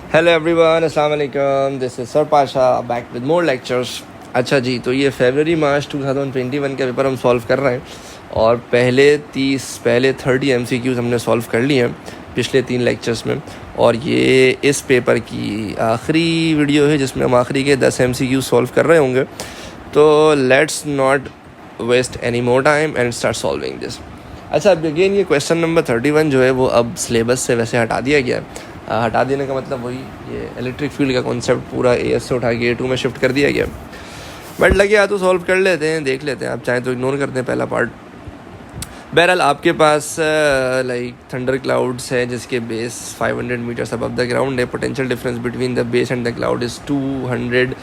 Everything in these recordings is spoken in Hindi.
हेलो एवरीवन, अस्सलाम वालेकुम। This is sir Pasha back with more lectures. अच्छा जी, तो ये फरवरी मार्च 2021 का पेपर हम सॉल्व कर रहे हैं और पहले 30 MCQs हमने सॉल्व कर लिए हैं पिछले 3 लेक्चर्स में। और ये इस पेपर की आखिरी वीडियो है जिसमें हम आखिरी के 10 MCQs सॉल्व कर रहे होंगे। तो let's not waste any more time and start solving this. अच्छा, अब अगेन ये क्वेश्चन नंबर 31 जो है वो अब सिलेबस से वैसे हटा दिया गया है। हटा देने का मतलब वही, ये इलेक्ट्रिक फील्ड का कॉन्सेप्ट पूरा AS से उठा के A2 में शिफ्ट कर दिया गया। बट लगे या तो सॉल्व कर लेते हैं, देख लेते हैं। आप चाहें तो इग्नोर करते हैं पहला पार्ट। बहरहाल आपके पास लाइक थंडर क्लाउड्स है जिसके base 500 metres above the ground है। Potential difference between the base and the cloud is 200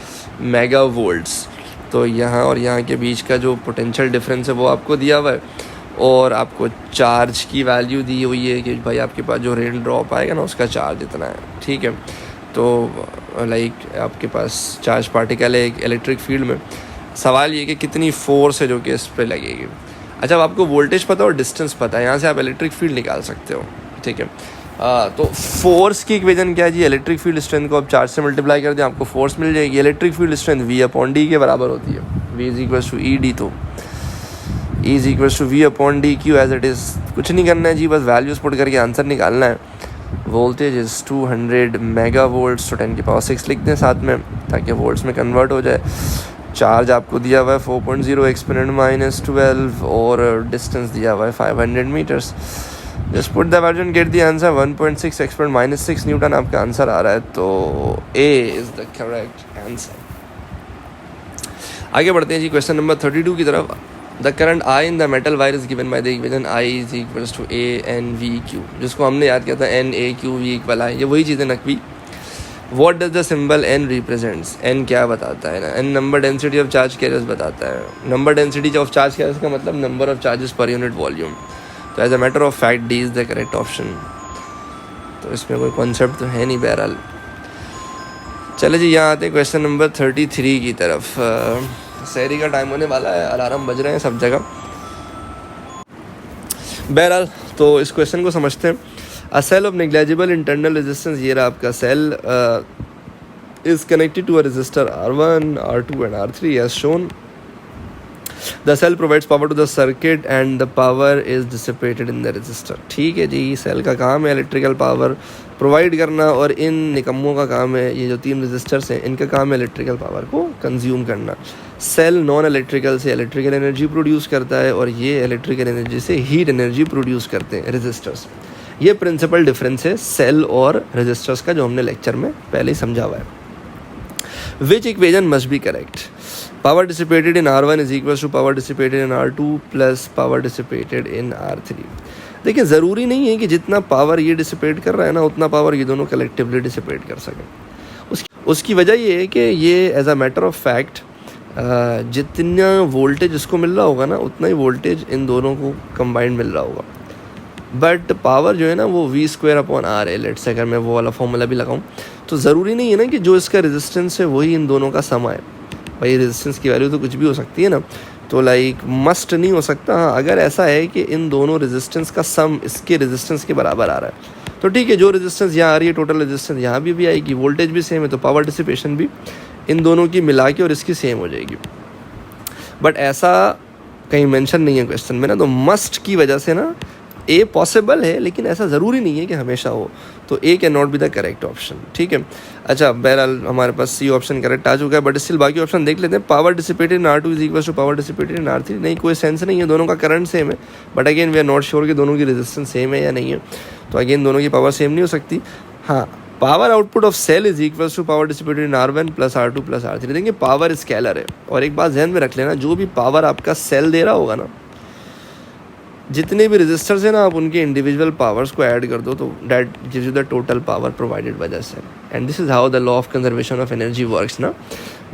megavolts. तो यहाँ और यहाँ के बीच का जो पोटेंशियल डिफरेंस है वो आपको दिया हुआ है और आपको चार्ज की वैल्यू दी हुई है कि भाई आपके पास जो रेन ड्रॉप आएगा ना उसका चार्ज इतना है, ठीक है। तो लाइक आपके पास चार्ज पार्टिकल है एक इलेक्ट्रिक फील्ड में। सवाल ये कि कितनी फोर्स है जो कि इस पर लगेगी। अच्छा, अब आपको वोल्टेज पता और डिस्टेंस पता है, यहाँ से आप इलेक्ट्रिक फील्ड निकाल सकते हो, ठीक है। तो फोर्स की इक्वेशन क्या है जी? इलेक्ट्रिक फील्ड स्ट्रेंथ को आप चार्ज से मल्टीप्लाई कर दें, आपको फोर्स मिल जाएगी। इलेक्ट्रिक फील्ड स्ट्रेंथ V/D के बराबर होती है। V=ED। तो E=V/dQ एज इट इज़। कुछ नहीं करना है जी, बस वैल्यूज़ पुट करके आंसर निकालना है। वोल्टेज इज़ 200 मेगावोल्ट्स, तो 10⁻⁶ लिख दें साथ में ताकि वोल्ट्स में कन्वर्ट हो जाए। चार्ज आपको दिया हुआ है 4.0 एक्सपोनेंट -12 और डिस्टेंस दिया हुआ है 500 metres. Just put the value and get the answer. 1.6 exponent -6 newton आपका आंसर आ रहा है। तो A is the correct answer. आगे बढ़ते हैं जी क्वेश्चन नंबर 32 की तरफ। The current I in the metal wire is given by the equation I A/N/V/Q, जिसको हमने याद किया था NA/Q/V=I। ये वही चीज़ें नकवी। What does the symbol N represents? N क्या बताता है ना? N number density of charge carriers बताता है। Number density of charge carriers का मतलब number of charges per unit volume. तो as a matter of fact D is the correct option. तो इसमें कोई कॉन्सेप्ट तो है नहीं। बहरहाल चले जी, यहाँ आते हैं क्वेश्चन नंबर 33 की तरफ। शहरी का टाइम होने वाला है, अलार्म बज रहे हैं सब जगह। बहरहाल तो इस क्वेश्चन को समझते हैं। A cell of negligible internal resistance, ये रहा आपका cell, is connected to a resistor R1, R2 and R3 as shown. The cell provides power to the circuit and the power is dissipated in the resistor. ठीक है जी, सेल का काम है इलेक्ट्रिकल पावर प्रोवाइड करना और इन निकम्मों का काम है, ये जो 3 रेजिस्टर्स हैं इनका काम है इलेक्ट्रिकल पावर को कंज्यूम करना। सेल नॉन इलेक्ट्रिकल से इलेक्ट्रिकल एनर्जी प्रोड्यूस करता है और ये इलेक्ट्रिकल एनर्जी से हीट एनर्जी प्रोड्यूस करते हैं रेजिस्टर्स। ये प्रिंसिपल डिफरेंस है सेल और रेजिस्टर्स का, जो हमने लेक्चर में पहले ही समझा हुआ है। Which equation must be correct? Power dissipated in R1 is equal to power dissipated in R2 plus power dissipated in R3। देखिए, ज़रूरी नहीं है कि जितना पावर ये डिसिपेट कर रहा है ना उतना पावर ये दोनों कलेक्टिवली डिसिपेट कर सकें। उसकी वजह ये है कि ये as a matter of fact जितना वोल्टेज इसको मिल रहा होगा ना उतना ही वोल्टेज इन दोनों को कंबाइंड मिल रहा होगा। बट पावर जो है ना वो V²/R है। लेट्स से अगर मैं वो वाला फॉर्मूला भी लगाऊं तो ज़रूरी नहीं है ना कि जो इसका रेजिस्टेंस है वही इन दोनों का सम आए। भाई रेजिस्टेंस की वैल्यू तो कुछ भी हो सकती है ना, तो लाइक मस्ट नहीं हो सकता। हाँ, अगर ऐसा है कि इन दोनों रेजिस्टेंस का सम इसके रेजिस्टेंस के बराबर आ रहा है तो ठीक है, जो रेजिस्टेंस यहाँ आ रही है टोटल रेजिस्टेंस यहाँ भी आएगी, वोल्टेज भी सेम है तो पावर डिसिपेशन भी इन दोनों की मिला के और इसकी सेम हो जाएगी। बट ऐसा कहीं मेंशन नहीं है क्वेश्चन में ना, तो मस्ट की वजह से ना A पॉसिबल है लेकिन ऐसा ज़रूरी नहीं है कि हमेशा हो। तो A can not be the correct option, ठीक है। अच्छा, बहरहाल हमारे पास C ऑप्शन करेक्ट आ चुका है, बट स्टिल बाकी ऑप्शन देख लेते हैं। Power dissipated in R2 is equal to power dissipated in R3, नहीं कोई सेंस नहीं है, दोनों का करंट सेम है। But again we are not sure कि दोनों की रेजिस्टेंस सेम है या नहीं है, तो अगेन दोनों की पावर सेम नहीं हो सकती। हाँ, power output of cell is equal to power dissipated in R1 plus R2 plus R3। देखिए, पावर स्केलर है और एक बात ध्यान में रख लेना, जो भी पावर आपका सेल दे रहा होगा ना, जितने भी रेजिस्टर्स हैं ना आप उनके इंडिविजुअल पावर्स को ऐड कर दो तो that gives you the total power provided by the cell. And this is how the law of conservation of energy works ना,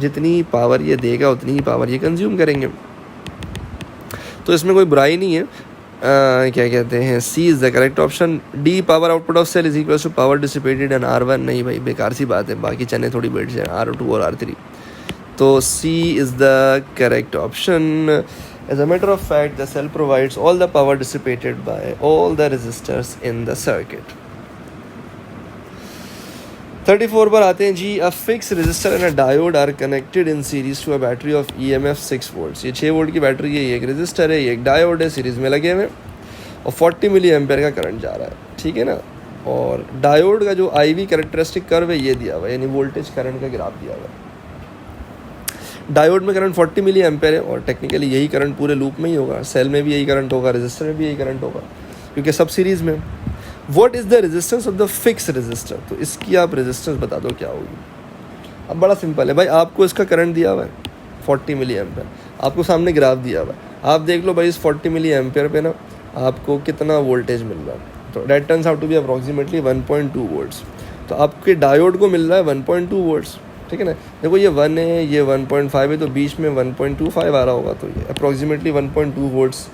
जितनी पावर ये देगा उतनी ही पावर ये कंज्यूम करेंगे। तो इसमें कोई बुराई नहीं है। क्या कहते हैं, C is the correct option. D power output of cell is equal to power dissipated in R1, नहीं भाई बेकार सी बात है, बाकी चने थोड़ी बैठ जाए R2 और R3। तो C is the correct option. As a matter of fact, the cell provides all the power dissipated by all the resistors in the circuit. 34 पर आते हैं जी। A fix resistor and a diode are connected in series to a battery of EMF 6 volts. ये 6 वोल्ट की बैटरी है, ये एक रजिस्टर है, ये एक डायोड है, सीरीज में लगे हुए और 40 मिली एम्पेयर का करंट जा रहा है, ठीक है ना। और डायोड का जो IV कैरेक्टरिस्टिक कर्व है ये दिया हुआ है, यानी वोल्टेज करंट का ग्राफ दिया हुआ है। डायोड में करंट 40 मिली एम्पेयर है और टेक्निकली यही करंट पूरे लूप में ही होगा, सेल में भी यही करंट होगा, रजिस्टर में भी यही करंट होगा, क्योंकि सब सीरीज़ में। What is the resistance of the fix register, तो इसकी आप रेजिस्टेंस बता दो क्या होगी। अब बड़ा सिंपल है भाई, आपको इसका करंट दिया हुआ है 40 मिली एम्पेयर, आपको सामने ग्राफ दिया हुआ है, आप देख लो भाई इस 40 मिली एम्पेयर पे ना आपको कितना वोल्टेज मिल रहा है। तो that turns out to be approximately 1.2 volts. तो आपके डायोड को मिल रहा है 1.2 वोल्ट्स, ठीक है ना। देखो ये 1 है, ये 1.5 है, तो बीच में 1.25 आ रहा होगा, तो ये अप्रॉक्सीमेटली 1.2 वोल्ट्स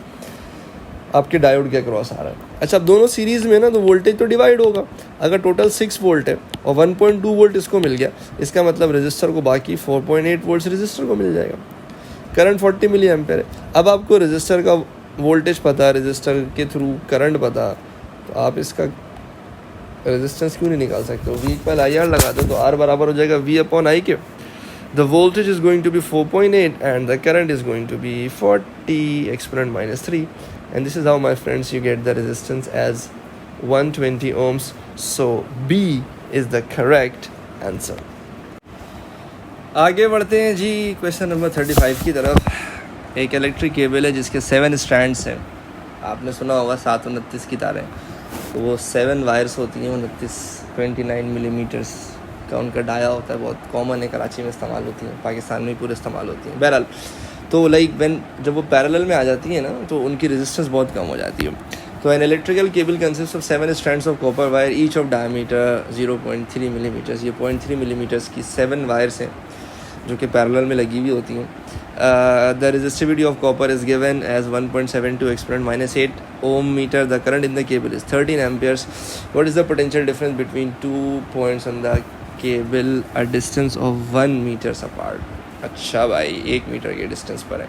आपके डायोड के अक्रॉस आ रहा है। अच्छा, अब दोनों सीरीज़ में ना तो वोल्टेज तो डिवाइड होगा। अगर टोटल 6 वोल्ट है और 1.2 वोल्ट इसको मिल गया, इसका मतलब रजिस्टर को बाकी 4.8 वोल्ट्स रजिस्टर को मिल जाएगा। करंट 40 मिली एम्पेयर है। अब आपको रजिस्टर का वोल्टेज पता, रजिस्टर के थ्रू करंट पता, तो आप इसका रेजिस्टेंस क्यों नहीं निकाल सकते हो। V इक्वल IR लगा दो तो R बराबर हो जाएगा V/I के। The voltage is going to be 4.8 and the current is going to be 40 exponent -3 and this is how my friends you get the resistance as 120 ohms. So B is the correct answer. आगे बढ़ते हैं जी क्वेश्चन नंबर 35 की तरफ। एक इलेक्ट्रिक केबल है जिसके 7 स्ट्रैंड्स हैं। आपने सुना होगा 729 की तारें, तो वो 7 वायर्स होती हैं। 29 मिलीमीटर्स का उनका डाया होता है, बहुत कॉमन है, कराची में इस्तेमाल होती हैं, पाकिस्तान में पूरे इस्तेमाल होती हैं। बहरहाल तो लाइक जब वो पैरेलल में आ जाती है ना तो उनकी रेजिस्टेंस बहुत कम हो जाती है। तो an electrical cable consist of 7 strands of copper wire each of diameter 0.3 millimetres. ये 0.3 मिलीमीटर्स की 7 वायर्स हैं जो कि पैरेलल में लगी हुई होती हैं। The resistivity of copper is given as 1.72 exponent -8 ohm metre. The current in the cable is 13 amperes. What is the potential difference between 2 points on the cable a distance of 1 metres apart. अच्छा भाई, 1 मीटर के डिस्टेंस पर है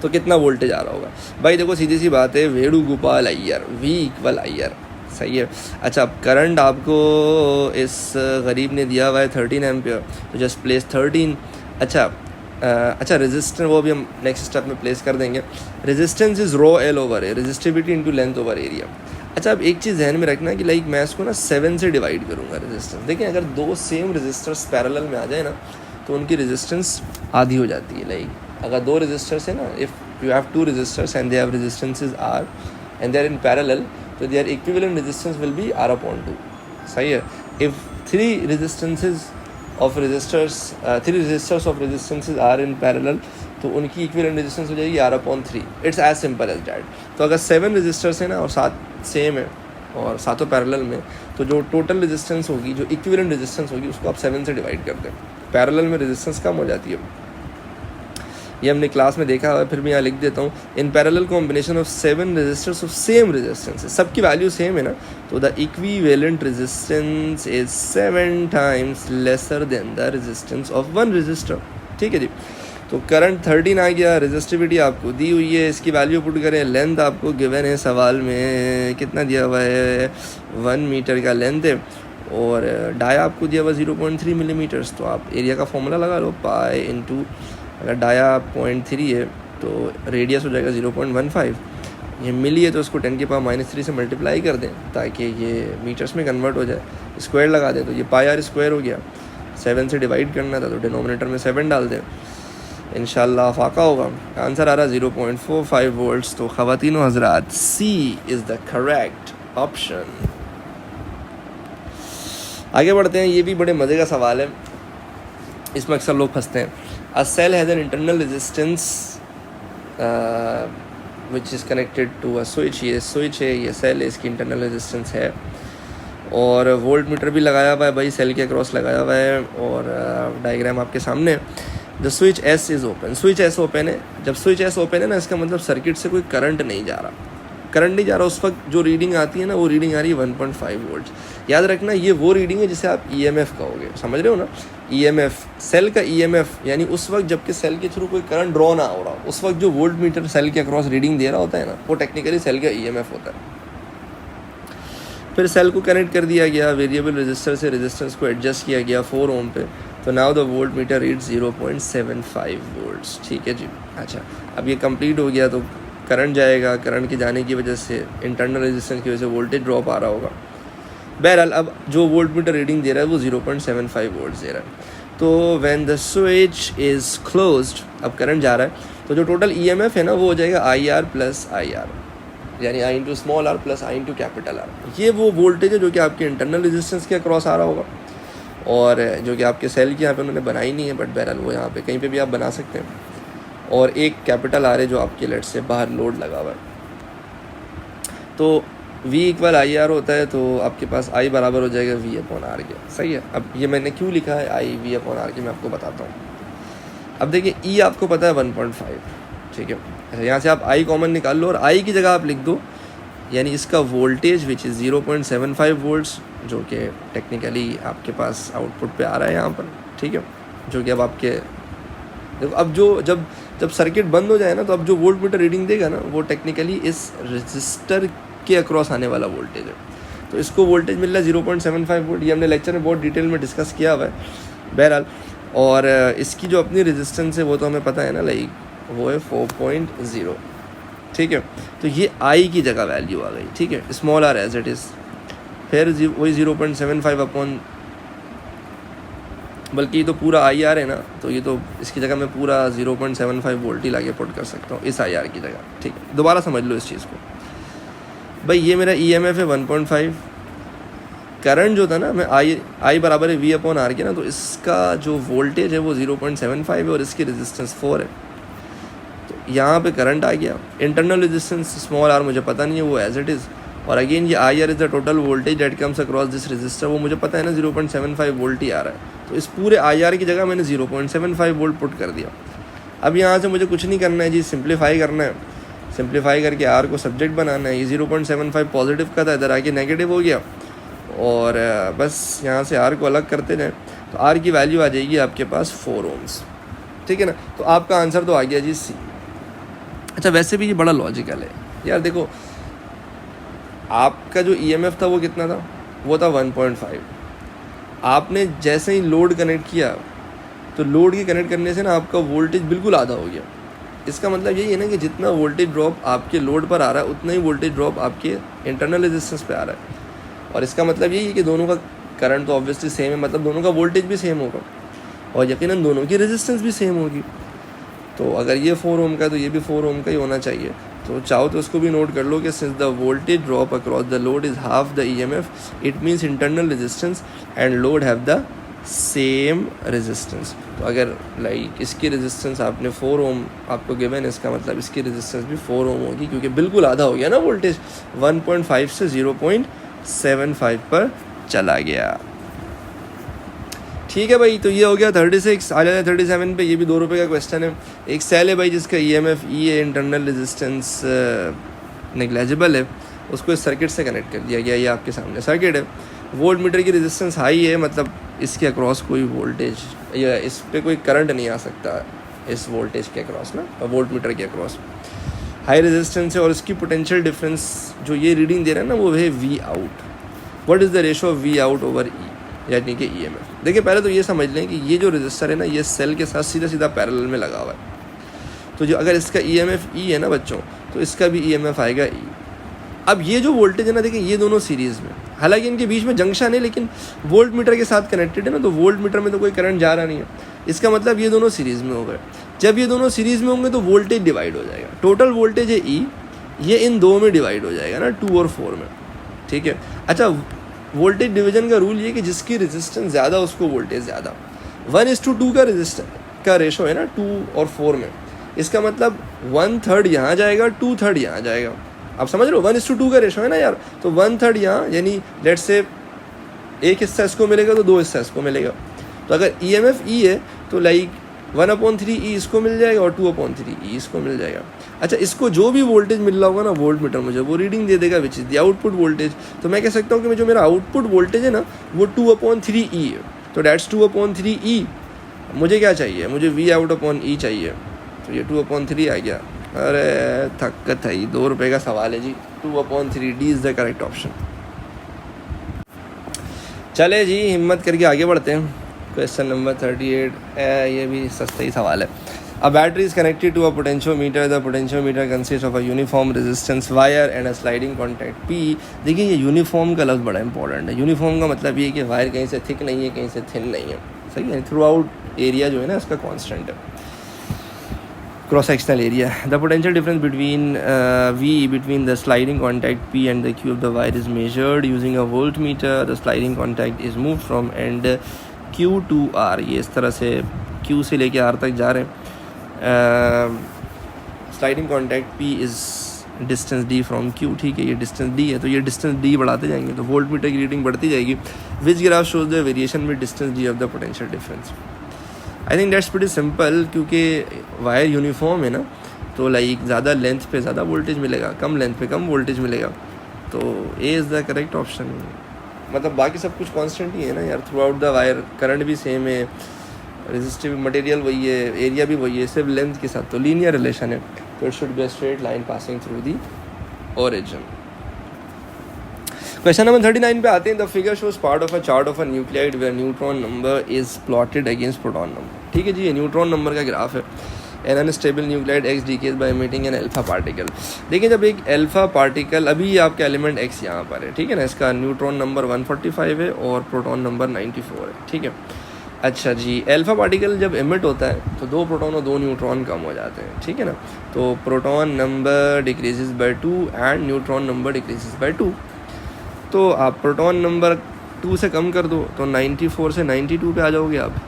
तो कितना वोल्टेज आ रहा होगा। भाई देखो सीधी सी बात है, Venugopal Iyer, V equal IR, सही है। अच्छा, अब करंट आपको इस गरीब ने दिया हुआ है 13 एम्पियर, तो जस्ट प्लेस 13। अच्छा रेजिस्टेंस वो भी हम नेक्स्ट स्टेप में प्लेस कर देंगे। Resistance is rho L over A, resistivity into length over area. अच्छा, अब एक चीज़ ध्यान में रखना कि लाइक मैं इसको ना 7 से डिवाइड करूँगा रेजिस्टेंस। देखिए अगर 2 सेम रेजिस्टर्स पैरेलल में आ जाए ना तो उनकी रेजिस्टेंस आधी हो जाती है। लाइक अगर 2 रेजिस्टर्स है ना, if you have 2 resistors and they have resistances R and they are in parallel, तो their equivalent resistance will be R/2, सही है। If 3 resistors of resistances are in parallel, तो उनकी इक्विवेलेंट रेजिस्टेंस हो जाएगी R/3। It's as simple as that. तो अगर 7 रेजिस्टर्स है ना और 7 सेम है और सातों पैरेलल में, तो जो टोटल रेजिस्टेंस होगी, जो इक्विवेलेंट रेजिस्टेंस होगी, उसको आप 7 से डिवाइड कर दें। पैरेलल में रेजिस्टेंस कम हो जाती है, ये हमने क्लास में देखा है, फिर मैं यहाँ लिख देता हूँ। In parallel combination of 7 resistors of same resistance, सबकी वैल्यू सेम है ना, तो the equivalent resistance is 7 times lesser than the resistance of 1 resistor. ठीक है जी। तो करंट 13 आ गया, रेजिस्टिविटी आपको दी हुई है, इसकी वैल्यू पुट करें। लेंथ आपको गिवन है सवाल में, कितना दिया हुआ है, 1 मीटर का लेंथ है, और डाया आपको दिया हुआ 0.3 मिलीमीटर्स। तो आप एरिया का फॉर्मूला लगा लो, पाई इंटू, अगर डाया 0.3 है तो रेडियस हो जाएगा 0.15। ये मिली है तो उसको 10⁻³ से मल्टीप्लाई कर दें ताकि ये मीटर्स में कन्वर्ट हो जाए। स्क्वायर लगा दें तो ये πr² हो गया। 7 से डिवाइड करना था तो डिनोमिनेटर में 7 डाल दें, इंशाल्लाह फाका होगा। आंसर आ रहा 0.45 वोल्ट्स। तो ख़वातीनो हज़रात, सी इज़ द करेक्ट ऑप्शन। आगे बढ़ते हैं, ये भी बड़े मज़े का सवाल है, इसमें अक्सर लोग फंसते हैं। A cell has an internal resistance which is connected to a switch. ये स्विच है, ये सेल है, इसकी इंटरनल रेजिस्टेंस है, और वोल्ट मीटर भी लगाया हुआ है भाई, सेल के अक्रॉस लगाया हुआ है, और डायग्राम आपके सामने। The switch S is open, switch S open है। जब स्विच S ओपन है ना, इसका मतलब सर्किट से कोई करंट नहीं जा रहा। करंट नहीं जा रहा, उस वक्त जो रीडिंग आती है ना, वो रीडिंग आ रही है 1.5 वोल्ट। याद रखना, ये वो रीडिंग है जिसे आप EMF कहोगे, समझ रहे हो ना। EMF, सेल का EMF, यानी उस वक्त जबकि सेल के थ्रू कोई करंट ड्रॉ ना हो रहा, उस वक्त जो वोल्ट मीटर सेल के अक्रॉस रीडिंग दे रहा होता है ना, वो टेक्निकली सेल का EMF होता है। फिर सेल को कनेक्ट कर दिया गया, वेरिएबल रजिस्टर से रेजिस्टेंस को एडजस्ट किया गया 4 ओम पे, तो now the volt meter read 0.75 volts. ठीक है जी। अच्छा, अब ये कंप्लीट हो गया तो करंट जाएगा, करंट के जाने की वजह से इंटरनल रेजिस्टेंस की वजह से वोल्टेज ड्रॉप आ रहा होगा। बहरहाल अब जो वोल्ट मीटर रीडिंग दे रहा है वो 0.75 वोल्ट्स दे रहा है। तो when the switch is closed, अब करंट जा रहा है, तो जो टोटल ईएमएफ है ना वो हो जाएगा IR प्लस IR, यानी I into small r plus I into capital R। ये वो वोल्टेज है जो कि आपके इंटरनल रेजिस्टेंस के अक्रॉस आ रहा होगा, और जो कि आपके सेल की यहाँ पे उन्होंने बनाई नहीं है, बट बहरहाल वो यहाँ पे कहीं पे भी आप बना सकते हैं। और एक कैपिटल R है जो आपके लेट से बाहर लोड लगा हुआ है। तो V इक्वल IR होता है, तो आपके पास I बराबर हो जाएगा V अपॉन R के। सही है। अब ये मैंने क्यों लिखा है I V अपॉन R के, मैं आपको बताता हूँ। अब देखिए E आपको पता है 1.5, ठीक है। अच्छा, यहाँ से आप I कॉमन निकाल लो और I की जगह आप लिख दो, यानी इसका वोल्टेज विच इज़ 0.75 वोल्ट्स, जो कि टेक्निकली आपके पास आउटपुट पे आ रहा है यहाँ पर, ठीक है। जो कि अब आपके देखो, अब जो जब सर्किट बंद हो जाए ना, तो अब जो वोल्ट मीटर रीडिंग देगा ना वो टेक्निकली इस रजिस्टर के अक्रॉस आने वाला वोल्टेज है। तो इसको वोल्टेज मिल रहा है 0.75 वोल्ट। ये हमने लेक्चर में बहुत डिटेल में डिस्कस किया हुआ है बहरहाल। और इसकी जो अपनी रेजिस्टेंस है वो तो हमें पता है ना, लाइक वो है 4.0, ठीक है। तो ये I की जगह वैल्यू आ गई, ठीक है, small r as it is. फिर वही 0.75 अपॉन, बल्कि ये तो पूरा IR है ना, तो ये तो इसकी जगह मैं पूरा 0.75 वोल्ट ही लाके पुट कर सकता हूँ इस IR की जगह, ठीक है। दोबारा समझ लो इस चीज़ को भाई। ये मेरा EMF है 1.5, करंट जो था ना, मैं I बराबर है V अपॉन R के ना, तो इसका जो वोल्टेज है वो 0.75 है और इसकी रेजिस्टेंस 4 है। तो यहाँ पे करंट आ गया, इंटरनल रेजिस्टेंस स्मॉल r मुझे पता नहीं है, वो एज इट इज़। और अगेन ये IR is the total voltage that comes across this resistor, वो मुझे पता है ना 0.75 वोल्ट ही आ रहा है। तो इस पूरे IR की जगह मैंने 0.75 वोल्ट पुट कर दिया। अब यहाँ से मुझे कुछ नहीं करना है जी, सिंप्लीफाई करना है। सिंप्लीफाई करके R को सब्जेक्ट बनाना है। ये 0.75 पॉजिटिव का था, इधर आके नेगेटिव हो गया, और बस यहाँ से R को अलग करते जाएँ तो R की वैल्यू आ जाएगी आपके पास 4 ओम्स, ठीक है ना। तो आपका आंसर तो आ गया जी C। अच्छा, वैसे भी ये बड़ा लॉजिकल है यार। देखो, आपका जो EMF था वो कितना था, वो था 1.5। आपने जैसे ही लोड कनेक्ट किया, तो लोड के कनेक्ट करने से ना आपका वोल्टेज बिल्कुल आधा हो गया। इसका मतलब यही है ना कि जितना वोल्टेज ड्रॉप आपके लोड पर आ रहा है, उतना ही वोल्टेज ड्रॉप आपके इंटरनल रेजिस्टेंस पे आ रहा है। और इसका मतलब यही है कि दोनों का करंट तो ऑब्वियसली सेम है, मतलब दोनों का वोल्टेज भी सेम होगा, और यकीनन दोनों की रेजिस्टेंस भी सेम होगी। तो अगर ये 4 ओम का है तो ये भी 4 ओम का ही होना चाहिए। तो चाहो तो उसको भी नोट कर लो कि since the voltage drop across the load is half the EMF, it means internal resistance and load have the same resistance. तो अगर लाइक इसकी रेजिस्टेंस आपने 4 ओम आपको गिवन है, इसका मतलब इसकी रेजिस्टेंस भी 4 ओम होगी, क्योंकि बिल्कुल आधा हो गया ना वोल्टेज, 1.5 से 0.75 पर चला गया। ठीक है भाई, तो ये हो गया 36। आ जाए 37 पे। ये भी 2 रुपये का क्वेश्चन है। एक सेल है भाई जिसका EMF E है, इंटरनल रेजिस्टेंस नेग्लेजिबल है, उसको इस सर्किट से कनेक्ट कर दिया गया। ये आपके सामने सर्किट है। वोल्ट मीटर की रेजिस्टेंस हाई है, मतलब इसके अक्रॉस कोई वोल्टेज या इस पर कोई करंट नहीं आ सकता, इस वोल्टेज के अक्रॉस ना, वोल्ट मीटर के अक्रॉस हाई रेजिस्टेंस है। और इसकी पोटेंशियल डिफरेंस जो ये रीडिंग दे रहा है ना, वो है V out. What is the ratio of V out over E, यानी कि EMF। देखिए, पहले तो ये समझ लें कि ये जो रजिस्टर है ना, ये सेल के साथ सीधा सीधा पैरेलल में लगा हुआ है। तो जो अगर इसका EMF E है ना बच्चों, तो इसका भी EMF आएगा E। अब ये जो वोल्टेज है ना, देखिए ये दोनों सीरीज़ में, हालांकि इनके बीच में जंक्शन है, लेकिन वोल्ट मीटर के साथ कनेक्टेड है ना, तो वोल्ट मीटर में तो कोई करंट जा रहा नहीं है। इसका मतलब ये दोनों सीरीज़ में हो गए। जब ये दोनों सीरीज़ में होंगे तो वोल्टेज डिवाइड हो जाएगा। टोटल वोल्टेज है E, ये इन 2 में डिवाइड हो जाएगा ना, 2 और 4 में, ठीक है। अच्छा, वोल्टेज डिवीजन का रूल ये कि जिसकी रेजिस्टेंस ज़्यादा उसको वोल्टेज ज़्यादा। 1:2 का रेजिस्टेंस का रेशो है ना 2 और 4 में। इसका मतलब 1/3 यहाँ जाएगा, 2/3 यहाँ जाएगा। आप समझ रहे हो, 1:2 का रेशो है ना यार, तो 1/3 यहाँ, यानी लेट्स से एक हिस्सा इसको मिलेगा तो 2 हिस्सा इसको मिलेगा। तो अगर EMF E है तो लाइक 1/3 E इसको मिल जाएगा और 2/3 E इसको मिल जाएगा। अच्छा, इसको जो भी वोल्टेज मिल रहा होगा ना, वोल्ट मीटर मुझे वो रीडिंग दे देगा which is the output voltage. तो मैं कह सकता हूँ कि जो मेरा आउटपुट वोल्टेज है ना, वो 2/3 E है। तो डैट्स 2/3 E। मुझे क्या चाहिए, मुझे V आउट अपॉन E चाहिए। तो ये 2/3 आ गया। अरे थकत है, 2 रुपये का सवाल है जी। 2/3 D is the correct option. चले जी, हिम्मत करके आगे बढ़ते हैं। क्वेश्चन नंबर 38, ये भी सस्ता ही सवाल है। A battery is connected to a potentiometer, the potentiometer consist of a uniform resistance wire and a sliding contact P. देखिए ये यूनिफॉर्म का लफ्ज़ बड़ा इंपॉर्टेंट है। यूनिफॉर्म का मतलब ये है कि वायर कहीं से थिक नहीं है, कहीं से थिन नहीं है, सही है। थ्रू आउट एरिया जो है ना इसका कॉन्स्टेंट है, cross sectional area. The potential difference between V between the sliding contact P and the Q of the wire is measured using a voltmeter. The sliding contact is moved from end Q to R. ये इस तरह से Q से लेके R तक जा रहे हैं। Sliding contact P is distance D from Q, ठीक है, ये डिस्टेंस D है, तो ये डिस्टेंस D बढ़ाते जाएंगे तो वोल्ट मीटर की रीडिंग बढ़ती जाएगी। Which graph shows the variation with distance D of the potential difference. I think that's pretty simple, क्योंकि वायर यूनिफॉर्म है ना, तो लाइक ज़्यादा लेंथ पे ज़्यादा वोल्टेज मिलेगा, कम लेंथ पे कम वोल्टेज मिलेगा, तो A is the correct option. मतलब बाकी सब कुछ कांस्टेंट ही है ना यार, through out the wire current भी सेम है, रेजिस्टिव मटेरियल वही है, एरिया भी वही है, सिर्फ लेंथ के साथ तो लीनियर रिलेशन है, तो it should be a straight line passing through the origin. Question number 39 पे आते हैं। The figure shows part of a chart of a nuclide where neutron number is plotted against proton number. ठीक है जी, ये न्यूट्रॉन नंबर का ग्राफ है। An unstable nuclide X decays by emitting an alpha particle. देखिए जब एक अल्फा पार्टिकल, अभी आपका एलिमेंट एक्स यहाँ पर है, ठीक है ना, इसका न्यूट्रॉन नंबर 145 है और प्रोटॉन नंबर 94 है, ठीक है। अच्छा जी, अल्फा पार्टिकल जब एमिट होता है तो 2 प्रोटॉन और 2 न्यूट्रॉन कम हो जाते हैं, ठीक है ना, तो proton number decreases bye 2 and neutron number decreases bye 2। तो आप प्रोटॉन नंबर 2 से कम कर दो तो 94 से 92 पे आ जाओगे आप,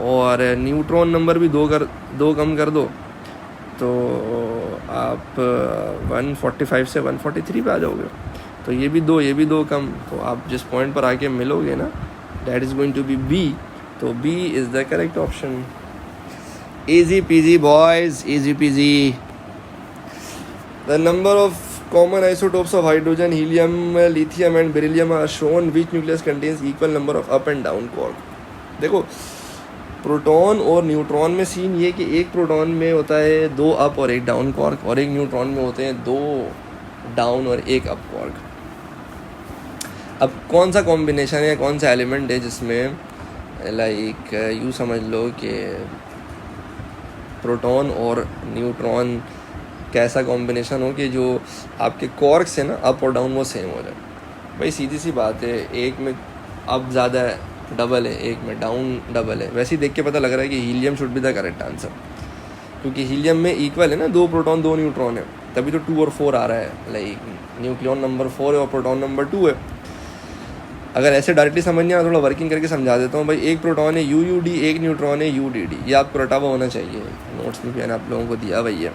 और न्यूट्रॉन नंबर भी 2 कम कर दो तो आप 145 से 143 पे आ जाओगे। तो ये भी 2 कम, तो आप जिस पॉइंट पर आके मिलोगे ना, that is going to be B, तो B is the correct option. Easy peasy boys, easy peasy. The number of common isotopes of hydrogen, helium, lithium and beryllium are shown. Which nucleus contains equal number of up and down quark? देखो प्रोटॉन और न्यूट्रॉन में सीन ये कि एक प्रोटॉन में होता है 2 अप और 1 डाउन क्वार्क, और एक न्यूट्रॉन में होते हैं 2 डाउन और 1 अप क्वार्क। अब कौन सा कॉम्बिनेशन है, कौन सा एलिमेंट है जिसमें लाइक यूँ समझ लो कि प्रोटॉन और न्यूट्रॉन कैसा कॉम्बिनेशन हो कि जो आपके कॉर्क्स है ना, अप और डाउन, वो सेम हो जाए। भाई सीधी सी बात है, एक में अप ज़्यादा है, डबल है, एक में डाउन डबल है। वैसे ही देख के पता लग रहा है कि helium should be the correct answer, क्योंकि हीलियम में इक्वल है ना, 2 प्रोटॉन 2 न्यूट्रॉन है, तभी तो 2 और 4 आ रहा है। लाइक न्यूक्लियन नंबर 4 है और प्रोटॉन नंबर 2 है। अगर ऐसे डायरेक्टली समझना है, थोड़ा वर्किंग करके समझा देता हूँ। भाई एक प्रोटॉन है UUD, एक न्यूट्रॉन है UDD, ये आपको रटा हुआ होना चाहिए, नोट्स में भी मैंने आप लोगों को दिया भैया।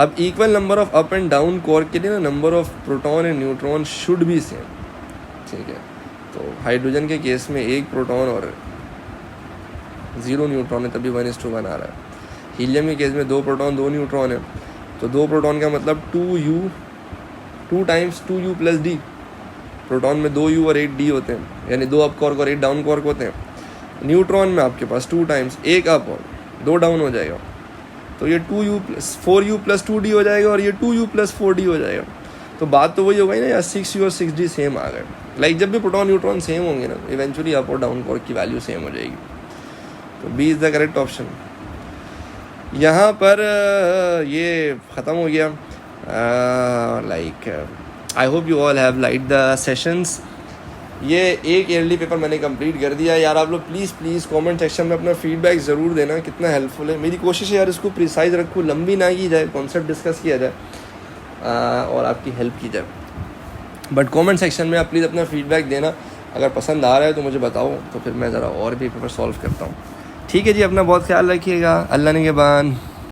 अब equal number of up and down quark के लिए ना, number of proton and neutron should be same, ठीक है। तो हाइड्रोजन के केस में 1 प्रोटॉन और 0 न्यूट्रॉन है, तभी 1:1 आ रहा है। हीलियम के केस में 2 प्रोटॉन 2 न्यूट्रॉन है, तो 2 प्रोटॉन का मतलब 2 times 2U plus D। Proton में 2U और 8D होते हैं, यानी 2 अप क्वार्क और 8 डाउन क्वार्क होते हैं। न्यूट्रॉन में आपके पास 2 टाइम्स 1 अप और 2 डाउन हो जाएगा, तो ये 4U प्लस 2D हो जाएगा, और ये 2U प्लस 4D हो जाएगा। तो बात तो वही हो गई ना यार, 6U और 6D सेम आ गए। लाइक जब भी प्रोटॉन न्यूट्रॉन सेम होंगे ना, इवेंचुअली अप और डाउन क्वार्क की वैल्यू सेम हो जाएगी। तो B is the correct option. यहाँ पर ये ख़त्म हो गया। Like I hope you all have like the sessions. ये एक ईयरली पेपर मैंने कंप्लीट कर दिया यार। आप लोग प्लीज़ कमेंट सेक्शन में अपना फीडबैक ज़रूर देना, कितना हेल्पफुल है। मेरी कोशिश है यार इसको प्रिसाइज रखूँ, लंबी ना की जाए, कॉन्सेप्ट डिस्कस किया जाए और आपकी हेल्प की जाए। बट कमेंट सेक्शन में आप प्लीज़ अपना फीडबैक देना। अगर पसंद आ रहा है तो मुझे बताओ, तो फिर मैं ज़रा और भी पेपर सॉल्व करता हूँ। ठीक है जी, अपना बहुत ख्याल रखिएगा। अल्लाह निगहबान।